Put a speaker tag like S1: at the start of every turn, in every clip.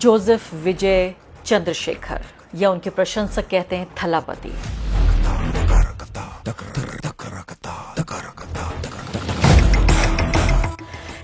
S1: Joseph विजय चंद्रशेखर या उनके प्रशंसक कहते हैं थलापति।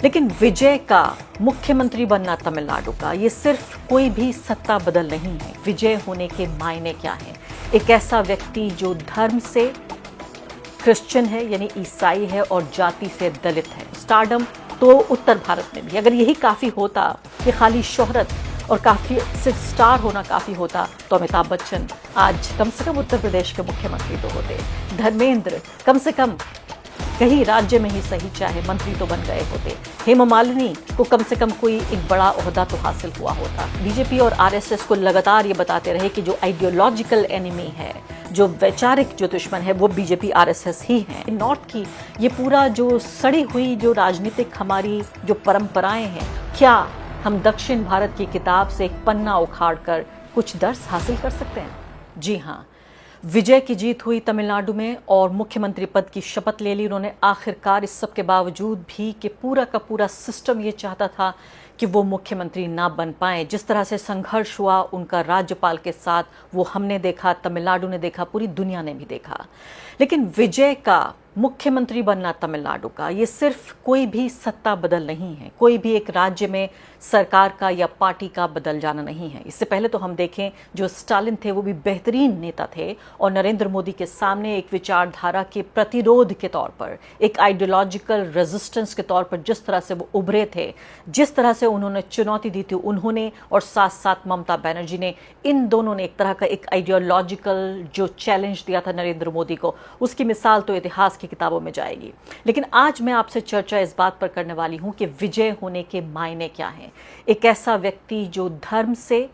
S1: लेकिन विजय का मुख्यमंत्री बनना तमिलनाडु का ये सिर्फ कोई भी सत्ता बदल नहीं है। विजय होने के मायने क्या हैं? एक ऐसा व्यक्ति जो धर्म से क्रिश्चियन है यानी ईसाई है और जाति से दलित है। स्टारडम तो उत्तर भारत में भी अगर यही काफ़ी होता कि खाली शोहरत और काफ़ी सिर्फ स्टार होना काफ़ी होता तो अमिताभ बच्चन आज कम से कम उत्तर प्रदेश के मुख्यमंत्री तो होते। धर्मेंद्र कम से कम कहीं राज्य में ही सही चाहे मंत्री तो बन गए होते। हेमा मालिनी को कम से कम कोई एक बड़ा ओहदा तो हासिल हुआ होता। बीजेपी और आरएसएस को लगातार ये बताते रहे कि जो आइडियोलॉजिकल एनिमी है, जो वैचारिक जो दुश्मन है वो बीजेपी आरएसएस ही है। नॉर्थ की ये पूरा जो सड़ी हुई जो राजनीतिक हमारी जो परंपराएं हैं, क्या हम दक्षिण भारत की किताब से एक पन्ना उखाड़ कर कुछ दर्स हासिल कर सकते हैं? जी हाँ, विजय की जीत हुई तमिलनाडु में और मुख्यमंत्री पद की शपथ ले ली उन्होंने आखिरकार। इस सब के बावजूद भी कि पूरा का पूरा सिस्टम ये चाहता था कि वो मुख्यमंत्री ना बन पाए। जिस तरह से संघर्ष हुआ उनका राज्यपाल के साथ वो हमने देखा, तमिलनाडु ने देखा, पूरी दुनिया ने भी देखा। लेकिन विजय का मुख्यमंत्री बनना तमिलनाडु का ये सिर्फ कोई भी सत्ता बदल नहीं है। कोई भी एक राज्य में सरकार का या पार्टी का बदल जाना नहीं है। इससे पहले तो हम देखें जो स्टालिन थे वो भी बेहतरीन नेता थे और नरेंद्र मोदी के सामने एक विचारधारा के प्रतिरोध के तौर पर, एक आइडियोलॉजिकल रेजिस्टेंस के तौर पर जिस तरह से वो उभरे थे, जिस तरह से उन्होंने चुनौती दी थी उन्होंने और साथ साथ ममता बनर्जी ने, इन दोनों ने एक तरह का एक आइडियोलॉजिकल जो चैलेंज दिया था नरेंद्र मोदी को, उसकी मिसाल तो इतिहास की किताबों में जाएगी। लेकिन आज मैं आपसे चर्चा इस बात पर करने वाली हूं कि विजय होने के मायने क्या हैं। एक ऐसा व्यक्ति जो धर्म से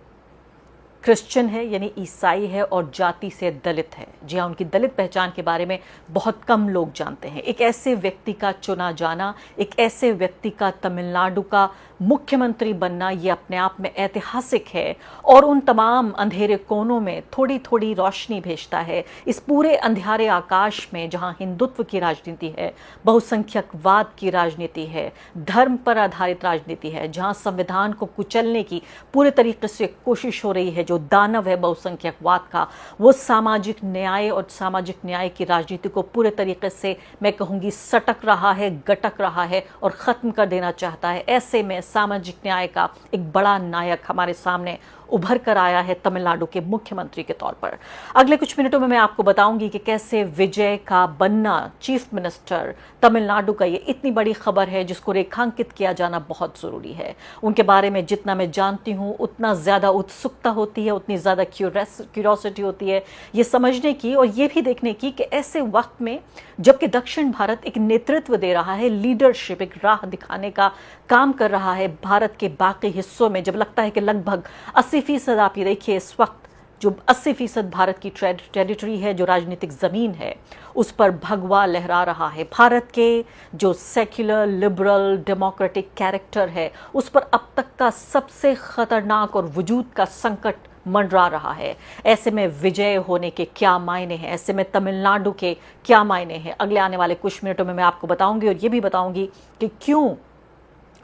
S1: क्रिश्चियन है यानी ईसाई है और जाति से दलित है। जी हाँ, उनकी दलित पहचान के बारे में बहुत कम लोग जानते हैं। एक ऐसे व्यक्ति का चुना जाना, एक ऐसे व्यक्ति का तमिलनाडु का मुख्यमंत्री बनना, ये अपने आप में ऐतिहासिक है और उन तमाम अंधेरे कोनों में थोड़ी थोड़ी रोशनी भेजता है। इस पूरे अंधेरे आकाश में जहाँ हिंदुत्व की राजनीति है, बहुसंख्यकवाद की राजनीति है, धर्म पर आधारित राजनीति है, जहाँ संविधान को कुचलने की पूरे तरीके से कोशिश हो रही है, जो दानव है बहुसंख्यकवाद का, वो सामाजिक न्याय और सामाजिक न्याय की राजनीति को पूरे तरीके से मैं कहूँगी सटक रहा है, गटक रहा है और ख़त्म कर देना चाहता है। ऐसे में सामाजिक न्याय का एक बड़ा नायक हमारे सामने उभर कर आया है तमिलनाडु के मुख्यमंत्री के तौर पर। अगले कुछ मिनटों में मैं आपको बताऊंगी कि कैसे विजय का बनना चीफ मिनिस्टर तमिलनाडु का ये इतनी बड़ी खबर है जिसको रेखांकित किया जाना बहुत ज़रूरी है। उनके बारे में जितना मैं जानती हूँ उतना ज़्यादा उत्सुकता होती है, उतनी ज़्यादा क्यूरोसिटी होती है ये समझने की और ये भी देखने की कि ऐसे वक्त में जबकि दक्षिण भारत एक नेतृत्व दे रहा है, लीडरशिप, एक राह दिखाने का काम कर रहा है भारत के बाकी हिस्सों में, जब लगता है कि लगभग 80% आप ये देखिए इस वक्त जो 80% भारत की टेरिटरी है, जो राजनीतिक ज़मीन है, उस पर भगवा लहरा रहा है। भारत के जो सेक्युलर, लिबरल, डेमोक्रेटिक कैरेक्टर है उस पर अब तक का सबसे खतरनाक और वजूद का संकट मंडरा रहा है। ऐसे में विजय होने के क्या मायने हैं, ऐसे में तमिलनाडु के क्या मायने हैं, अगले आने वाले कुछ मिनटों में मैं आपको बताऊंगी। और ये भी बताऊंगी कि क्यों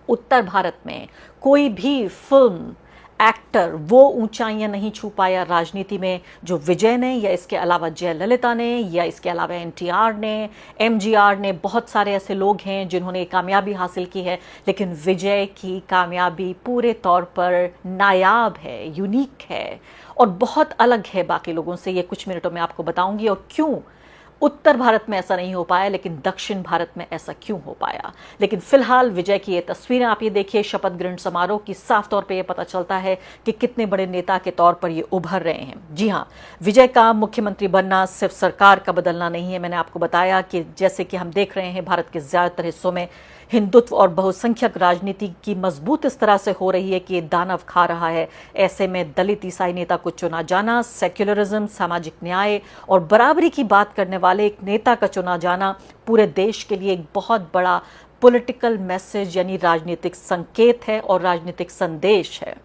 S1: उत्तर भारत में कोई भी फिल्म एक्टर वो ऊंचाइयां नहीं छू पाया राजनीति में जो विजय ने, या इसके अलावा जयललिता ने, या इसके अलावा एनटीआर ने, एमजीआर ने। बहुत सारे ऐसे लोग हैं जिन्होंने कामयाबी हासिल की है, लेकिन विजय की कामयाबी पूरे तौर पर नायाब है, यूनिक है और बहुत अलग है बाकी लोगों से। ये कुछ मिनटों में आपको बताऊंगी और क्यों उत्तर भारत में ऐसा नहीं हो पाया लेकिन दक्षिण भारत में ऐसा क्यों हो पाया। लेकिन फिलहाल विजय की ये तस्वीरें आप ये देखिए शपथ ग्रहण समारोह की, साफ तौर पे ये पता चलता है कि कितने बड़े नेता के तौर पर ये उभर रहे हैं। जी हाँ, विजय का मुख्यमंत्री बनना सिर्फ सरकार का बदलना नहीं है। मैंने आपको बताया कि जैसे कि हम देख रहे हैं भारत के ज़्यादातर हिस्सों में हिंदुत्व और बहुसंख्यक राजनीति की मजबूत इस तरह से हो रही है कि दानव खा रहा है। ऐसे में दलित ईसाई नेता को चुना जाना, सेक्युलरिज्म, सामाजिक न्याय और बराबरी की बात करने वाले एक नेता का चुना जाना पूरे देश के लिए एक बहुत बड़ा पॉलिटिकल मैसेज यानी राजनीतिक संकेत है और राजनीतिक संदेश है।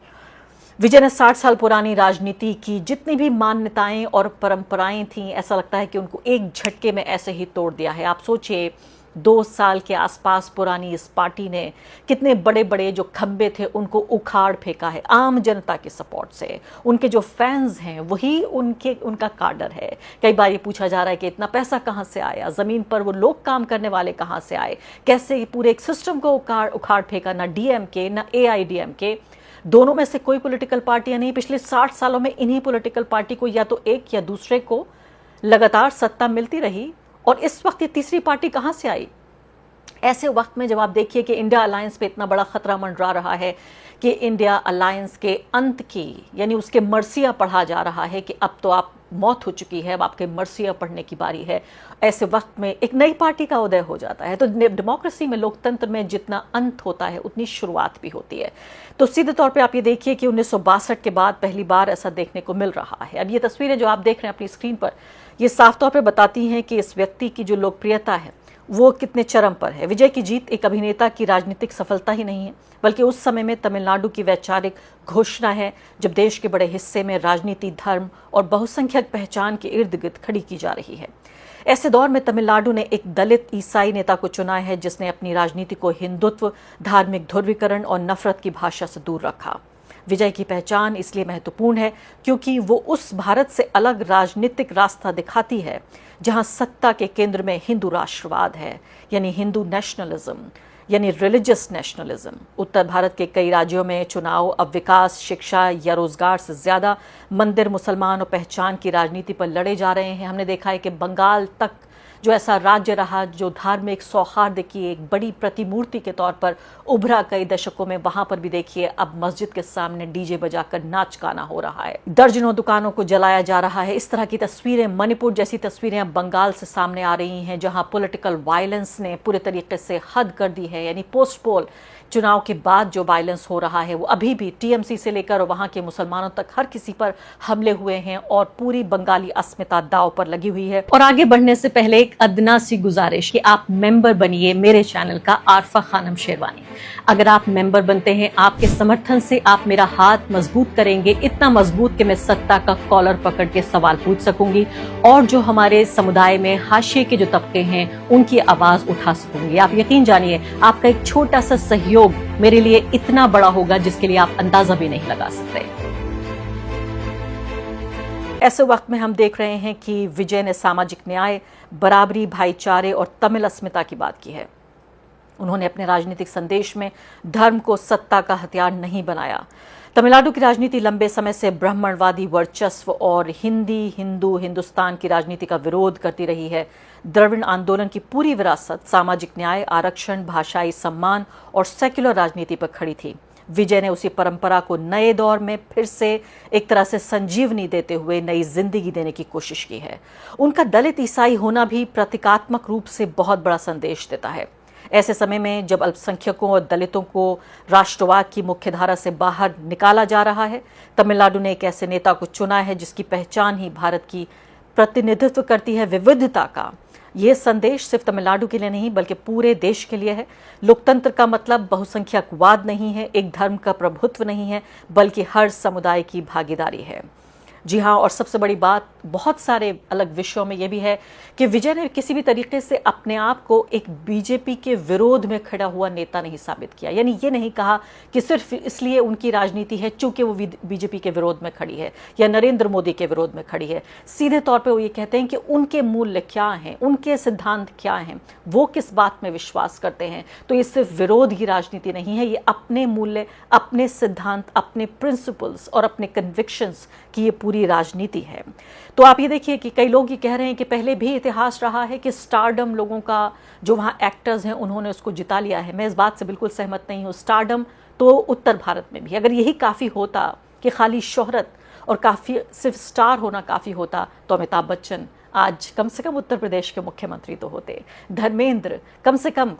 S1: विजय ने 60 साल पुरानी राजनीति की जितनी भी मान्यताएं और परंपराएं थीं, ऐसा लगता है कि उनको एक झटके में ऐसे ही तोड़ दिया है। आप सोचिए, 2 साल के आसपास पुरानी इस पार्टी ने कितने बड़े बड़े जो खंबे थे उनको उखाड़ फेंका है आम जनता के सपोर्ट से। उनके जो फैंस हैं वही उनका काडर है। कई बार ये पूछा जा रहा है कि इतना पैसा कहाँ से आया, ज़मीन पर वो लोग काम करने वाले कहाँ से आए, कैसे पूरे एक सिस्टम को उखाड़ फेंका। ना डीएमके ना एआईडीएमके, दोनों में से कोई पॉलिटिकल पार्टियां नहीं। पिछले 60 सालों में इन्हीं पॉलिटिकल पार्टी को या तो एक या दूसरे को लगातार सत्ता मिलती रही, और इस वक्त ये तीसरी पार्टी कहां से आई। ऐसे वक्त में जब आप देखिए कि इंडिया अलायंस पे इतना बड़ा खतरा मंडरा रहा है कि इंडिया अलायंस के अंत की यानी उसके मर्सिया पढ़ा जा रहा है कि अब तो आप मौत हो चुकी है, अब आपके मर्सिया पढ़ने की बारी है। ऐसे वक्त में एक नई पार्टी का उदय हो जाता है। तो डेमोक्रेसी में, लोकतंत्र में जितना अंत होता है उतनी शुरुआत भी होती है। तो सीधे तौर पे आप ये देखिए कि 1962 के बाद पहली बार ऐसा देखने को मिल रहा है। अब ये तस्वीरें जो आप देख रहे हैं अपनी स्क्रीन पर, ये साफ तौर पर बताती हैं कि इस व्यक्ति की जो लोकप्रियता है वो कितने चरम पर है। विजय की जीत एक अभिनेता की राजनीतिक सफलता ही नहीं है, बल्कि उस समय में तमिलनाडु की वैचारिक घोषणा है जब देश के बड़े हिस्से में राजनीति, धर्म और बहुसंख्यक पहचान के इर्द गिर्द खड़ी की जा रही है। ऐसे दौर में तमिलनाडु ने एक दलित ईसाई नेता को चुना है जिसने अपनी राजनीति को हिंदुत्व, धार्मिक ध्रुवीकरण और नफरत की भाषा से दूर रखा। विजय की पहचान इसलिए महत्वपूर्ण है क्योंकि वो उस भारत से अलग राजनीतिक रास्ता दिखाती है जहां सत्ता के केंद्र में हिंदू राष्ट्रवाद है, यानी हिंदू नेशनलिज्म, यानी रिलीजियस नेशनलिज्म। उत्तर भारत के कई राज्यों में चुनाव अब विकास, शिक्षा या रोजगार से ज्यादा मंदिर, मुसलमान और पहचान की राजनीति पर लड़े जा रहे हैं। हमने देखा है कि बंगाल तक जो ऐसा राज्य रहा जो धार्मिक सौहार्द की एक बड़ी प्रतिमूर्ति के तौर पर उभरा कई दशकों में, वहां पर भी देखिए अब मस्जिद के सामने डीजे बजाकर नाच गाना हो रहा है, दर्जनों दुकानों को जलाया जा रहा है। इस तरह की तस्वीरें, मणिपुर जैसी तस्वीरें अब बंगाल से सामने आ रही हैं जहां पॉलिटिकल वायलेंस ने पूरे तरीके से हद कर दी है। यानी पोस्ट पोल चुनाव के बाद जो वायलेंस हो रहा है वो अभी भी टीएमसी से लेकर वहां के मुसलमानों तक हर किसी पर हमले हुए हैं और पूरी बंगाली अस्मिता दांव पर लगी हुई है। और आगे बढ़ने से पहले एक अदना सी गुजारिश कि आप मेंबर बनिए मेरे चैनल का, आरफा खानम शेरवानी। अगर आप मेंबर बनते हैं, आपके समर्थन से आप मेरा हाथ मजबूत करेंगे, इतना मजबूत कि मैं सत्ता का कॉलर पकड़ के सवाल पूछ सकूंगी और जो हमारे समुदाय में हाशिए के जो तबके हैं उनकी आवाज उठा सकूंगी। आप यकीन जानिए आपका एक छोटा सा सहयोग मेरे लिए इतना बड़ा होगा जिसके लिए आप अंदाजा भी नहीं लगा सकते। ऐसे वक्त में हम देख रहे हैं कि विजय ने सामाजिक न्याय, बराबरी, भाईचारे और तमिल अस्मिता की बात की है। उन्होंने अपने राजनीतिक संदेश में धर्म को सत्ता का हथियार नहीं बनाया। तमिलनाडु की राजनीति लंबे समय से ब्राह्मणवादी वर्चस्व और हिंदुस्तान की राजनीति का विरोध करती रही है। द्रविड़ आंदोलन की पूरी विरासत सामाजिक न्याय, आरक्षण, भाषाई सम्मान और सेक्युलर राजनीति पर खड़ी थी। विजय ने उसी परंपरा को नए दौर में फिर से एक तरह से संजीवनी देते हुए नई जिंदगी देने की कोशिश की है। उनका दलित ईसाई होना भी प्रतीकात्मक रूप से बहुत बड़ा संदेश देता है। ऐसे समय में जब अल्पसंख्यकों और दलितों को राष्ट्रवाद की मुख्यधारा से बाहर निकाला जा रहा है, तमिलनाडु ने एक ऐसे नेता को चुना है जिसकी पहचान ही भारत की प्रतिनिधित्व करती है विविधता का। यह संदेश सिर्फ तमिलनाडु के लिए नहीं बल्कि पूरे देश के लिए है। लोकतंत्र का मतलब बहुसंख्यकवाद नहीं है, एक धर्म का प्रभुत्व नहीं है, बल्कि हर समुदाय की भागीदारी है। जी हाँ, और सबसे बड़ी बात बहुत सारे अलग विषयों में यह भी है कि विजय ने किसी भी तरीके से अपने आप को एक बीजेपी के विरोध में खड़ा हुआ नेता नहीं साबित किया। यानी ये नहीं कहा कि सिर्फ इसलिए उनकी राजनीति है चूंकि वो बीजेपी के विरोध में खड़ी है या नरेंद्र मोदी के विरोध में खड़ी है। सीधे तौर पे वो ये कहते हैं कि उनके मूल्य क्या हैं, उनके सिद्धांत क्या हैं, वो किस बात में विश्वास करते हैं। तो ये सिर्फ विरोध की राजनीति नहीं है, ये अपने मूल्य, अपने सिद्धांत, अपने प्रिंसिपल्स और अपने कन्विक्शंस की ये पूरी राजनीति है। तो आप ये देखिए कि कई लोग ये कह रहे हैं कि पहले भी इतिहास रहा है कि स्टारडम लोगों का, जो वहाँ एक्टर्स हैं उन्होंने उसको जिता लिया है। मैं इस बात से बिल्कुल सहमत नहीं हूँ। स्टारडम तो उत्तर भारत में भी, अगर यही काफ़ी होता कि खाली शोहरत और काफ़ी सिर्फ स्टार होना काफ़ी होता तो अमिताभ बच्चन आज कम से कम उत्तर प्रदेश के मुख्यमंत्री तो होते। धर्मेंद्र कम से कम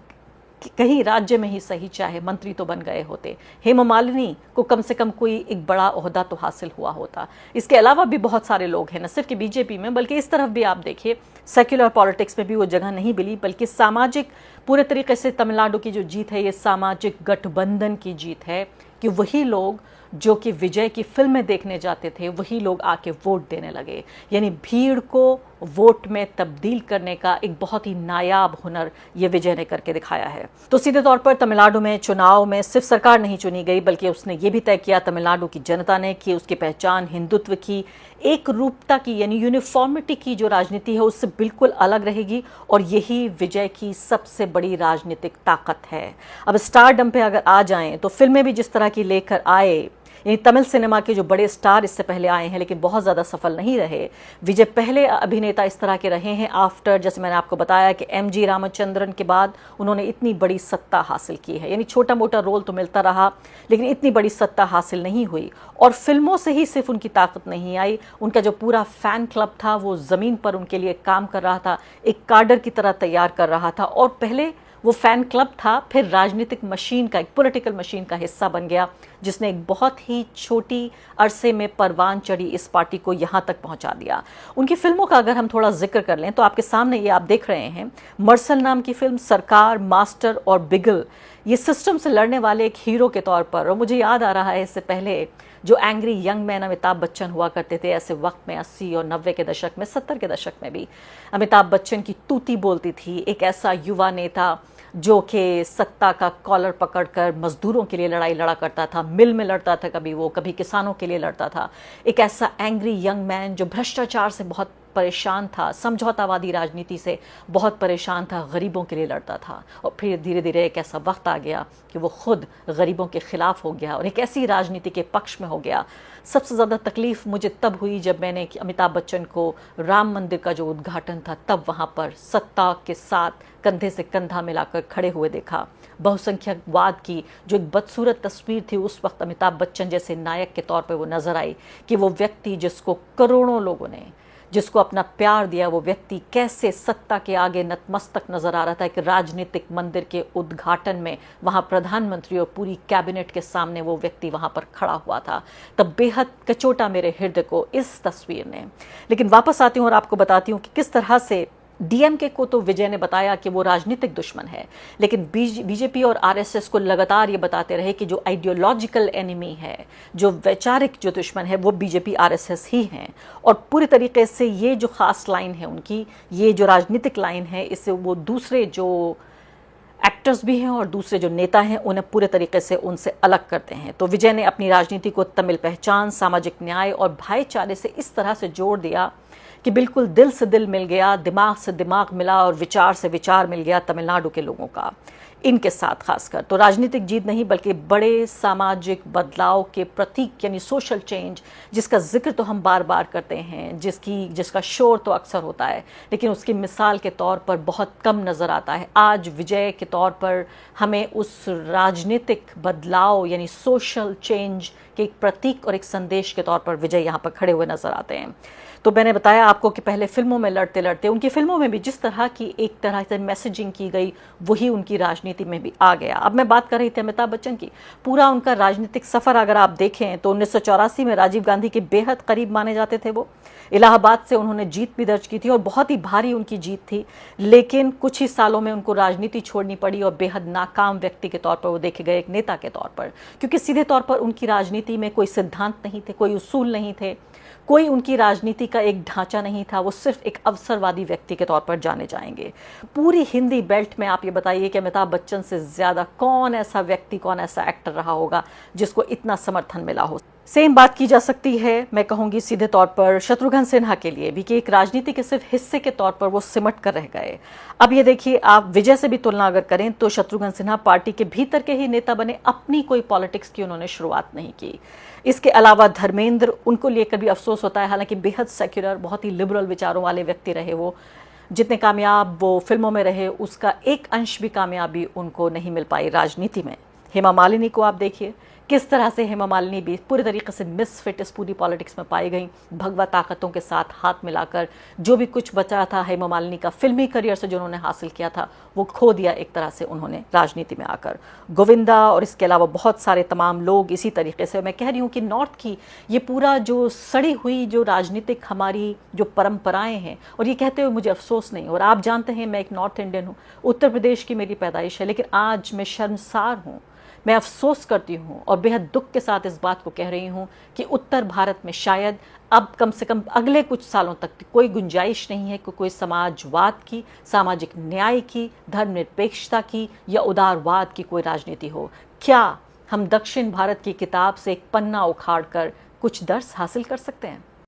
S1: कहीं राज्य में ही सही चाहे मंत्री तो बन गए होते। हेमा मालिनी को कम से कम कोई एक बड़ा ओहदा तो हासिल हुआ होता। इसके अलावा भी बहुत सारे लोग हैं, न सिर्फ कि बीजेपी में बल्कि इस तरफ भी आप देखिए सेक्युलर पॉलिटिक्स में भी वो जगह नहीं मिली, बल्कि सामाजिक पूरे तरीके से तमिलनाडु की जो जीत है ये सामाजिक गठबंधन की जीत है कि वही लोग जो कि विजय की फिल्में देखने जाते थे वही लोग आके वोट देने लगे। यानी भीड़ को वोट में तब्दील करने का एक बहुत ही नायाब हुनर ये विजय ने करके दिखाया है। तो सीधे तौर पर तमिलनाडु में चुनाव में सिर्फ सरकार नहीं चुनी गई, बल्कि उसने ये भी तय किया तमिलनाडु की जनता ने कि उसकी पहचान हिंदुत्व की, एक रूपता की, यानी यूनिफॉर्मिटी की जो राजनीति है उससे बिल्कुल अलग रहेगी। और यही विजय की सबसे बड़ी राजनीतिक ताकत है। अब स्टारडम पे अगर आ जाएं तो फिल्में भी जिस तरह की लेकर आए, यानी तमिल सिनेमा के जो बड़े स्टार इससे पहले आए हैं लेकिन बहुत ज़्यादा सफल नहीं रहे, विजय पहले अभिनेता इस तरह के रहे हैं आफ्टर, जैसे मैंने आपको बताया कि एमजी रामचंद्रन के बाद उन्होंने इतनी बड़ी सत्ता हासिल की है। यानी छोटा मोटा रोल तो मिलता रहा लेकिन इतनी बड़ी सत्ता हासिल नहीं हुई। और फिल्मों से ही सिर्फ उनकी ताकत नहीं आई, उनका जो पूरा फैन क्लब था वो ज़मीन पर उनके लिए काम कर रहा था, एक काडर की तरह तैयार कर रहा था। और पहले वो फैन क्लब था, फिर राजनीतिक मशीन का, एक पॉलिटिकल मशीन का हिस्सा बन गया, जिसने एक बहुत ही छोटी अरसे में परवान चढ़ी इस पार्टी को यहाँ तक पहुँचा दिया। उनकी फिल्मों का अगर हम थोड़ा जिक्र कर लें तो आपके सामने ये आप देख रहे हैं मर्सल नाम की फिल्म, सरकार, मास्टर और बिगल, ये सिस्टम से लड़ने वाले एक हीरो के तौर पर। और मुझे याद आ रहा है इससे पहले जो angry young man Amitabh Bachchan हुआ करते थे ऐसे वक्त में, 80 और 90 के दशक में, 70 के दशक में भी अमिताभ बच्चन की तूती बोलती थी। एक ऐसा युवा नेता जो कि सत्ता का कॉलर पकड़कर मजदूरों के लिए लड़ाई लड़ा करता था, मिल में लड़ता था, कभी किसानों के लिए लड़ता था। एक ऐसा एंग्री यंग मैन जो भ्रष्टाचार से बहुत परेशान था, समझौतावादी राजनीति से बहुत परेशान था, गरीबों के लिए लड़ता था। और फिर धीरे धीरे एक ऐसा वक्त आ गया कि वो खुद गरीबों के खिलाफ हो गया और एक ऐसी राजनीति के पक्ष में हो गया। सबसे ज़्यादा तकलीफ मुझे तब हुई जब मैंने अमिताभ बच्चन को राम मंदिर का जो उद्घाटन था तब वहाँ पर सत्ता के साथ कंधे से कंधा मिलाकर खड़े हुए देखा। बहुसंख्यकवाद की जो एक बदसूरत तस्वीर थी उस वक्त अमिताभ बच्चन जैसे नायक के तौर पर वो नजर आई कि वो व्यक्ति जिसको करोड़ों लोगों ने, जिसको अपना प्यार दिया, वो व्यक्ति कैसे सत्ता के आगे नतमस्तक नजर आ रहा था। एक राजनीतिक मंदिर के उद्घाटन में वहां प्रधानमंत्री और पूरी कैबिनेट के सामने वो व्यक्ति वहां पर खड़ा हुआ था। तब बेहद कचोटा मेरे हृदय को इस तस्वीर ने। लेकिन वापस आती हूँ और आपको बताती हूँ कि किस तरह से डीएमके को तो विजय ने बताया कि वो राजनीतिक दुश्मन है, लेकिन बीजेपी और आरएसएस को लगातार ये बताते रहे कि जो आइडियोलॉजिकल एनिमी है, जो वैचारिक जो दुश्मन है, वो बीजेपी आरएसएस ही हैं। और पूरी तरीके से ये जो खास लाइन है उनकी, ये जो राजनीतिक लाइन है, इससे वो दूसरे जो एक्टर्स भी हैं और दूसरे जो नेता हैं उन्हें पूरे तरीके से उनसे अलग करते हैं। तो विजय ने अपनी राजनीति को तमिल पहचान, सामाजिक न्याय और भाईचारे से इस तरह से जोड़ दिया कि बिल्कुल दिल से दिल मिल गया, दिमाग से दिमाग मिला और विचार से विचार मिल गया तमिलनाडु के लोगों का इनके साथ। खासकर तो राजनीतिक जीत नहीं बल्कि बड़े सामाजिक बदलाव के प्रतीक, यानी सोशल चेंज, जिसका जिक्र तो हम बार बार करते हैं, जिसका शोर तो अक्सर होता है लेकिन उसकी मिसाल के तौर पर बहुत कम नज़र आता है। आज विजय के तौर पर हमें उस राजनीतिक बदलाव यानी सोशल चेंज के एक प्रतीक और एक संदेश के तौर पर विजय यहाँ पर खड़े हुए नजर आते हैं। तो मैंने बताया आपको कि पहले फिल्मों में लड़ते लड़ते उनकी फिल्मों में भी जिस तरह की एक तरह से मैसेजिंग की गई वही उनकी राजनीति में भी आ गया। अब मैं बात कर रही थी अमिताभ बच्चन की। पूरा उनका राजनीतिक सफ़र अगर आप देखें तो 1984 में राजीव गांधी के बेहद करीब माने जाते थे वो। इलाहाबाद से उन्होंने जीत भी दर्ज की थी और बहुत ही भारी उनकी जीत थी, लेकिन कुछ ही सालों में उनको राजनीति छोड़नी पड़ी और बेहद नाकाम व्यक्ति के तौर पर वो देखे गए, एक नेता के तौर पर, क्योंकि सीधे तौर पर उनकी राजनीति में कोई सिद्धांत नहीं थे, कोई उसूल नहीं थे, कोई उनकी राजनीति का एक ढांचा नहीं था। वो सिर्फ एक अवसरवादी व्यक्ति के तौर पर जाने जाएंगे। पूरी हिंदी बेल्ट में आप ये बताइए कि अमिताभ बच्चन से ज़्यादा कौन ऐसा व्यक्ति, कौन ऐसा एक्टर रहा होगा जिसको इतना समर्थन मिला हो। सेम बात की जा सकती है, मैं कहूँगी सीधे तौर पर शत्रुघ्न सिन्हा के लिए भी, कि एक राजनीति के सिर्फ हिस्से के तौर पर वो सिमट कर रह गए। अब ये देखिए, आप विजय से भी तुलना अगर करें तो शत्रुघ्न सिन्हा पार्टी के भीतर के ही नेता बने, अपनी कोई पॉलिटिक्स की उन्होंने शुरुआत नहीं की। इसके अलावा धर्मेंद्र, उनको लेकर भी अफसोस होता है, हालांकि बेहद सेक्युलर, बहुत ही लिबरल विचारों वाले व्यक्ति रहे वो। जितने कामयाब वो फिल्मों में रहे उसका एक अंश भी कामयाबी उनको नहीं मिल पाई राजनीति में। हेमा मालिनी को आप देखिए, किस तरह से हेमा मालिनी भी पूरी तरीके से मिसफिट इस पूरी पॉलिटिक्स में पाई गई। भगवा ताकतों के साथ हाथ मिलाकर जो भी कुछ बचा था हेमा मालिनी का फिल्मी करियर से जो उन्होंने हासिल किया था वो खो दिया एक तरह से उन्होंने राजनीति में आकर। गोविंदा और इसके अलावा बहुत सारे तमाम लोग इसी तरीके से। मैं कह रही हूँ कि नॉर्थ की ये पूरा जो सड़ी हुई जो राजनीतिक हमारी जो परंपराएं हैं, और ये कहते हुए मुझे अफसोस नहीं, और आप जानते हैं मैं एक नॉर्थ इंडियन हूँ, उत्तर प्रदेश की मेरी पैदाइश है, लेकिन आज मैं शर्मसार हूँ मैं अफसोस करती हूँ और बेहद दुख के साथ इस बात को कह रही हूँ कि उत्तर भारत में शायद अब कम से कम अगले कुछ सालों तक कोई गुंजाइश नहीं है कि कोई समाजवाद की, सामाजिक न्याय की, धर्मनिरपेक्षता की या उदारवाद की कोई राजनीति हो। क्या हम दक्षिण भारत की किताब से एक पन्ना उखाड़ कर कुछ दर्स हासिल कर सकते हैं?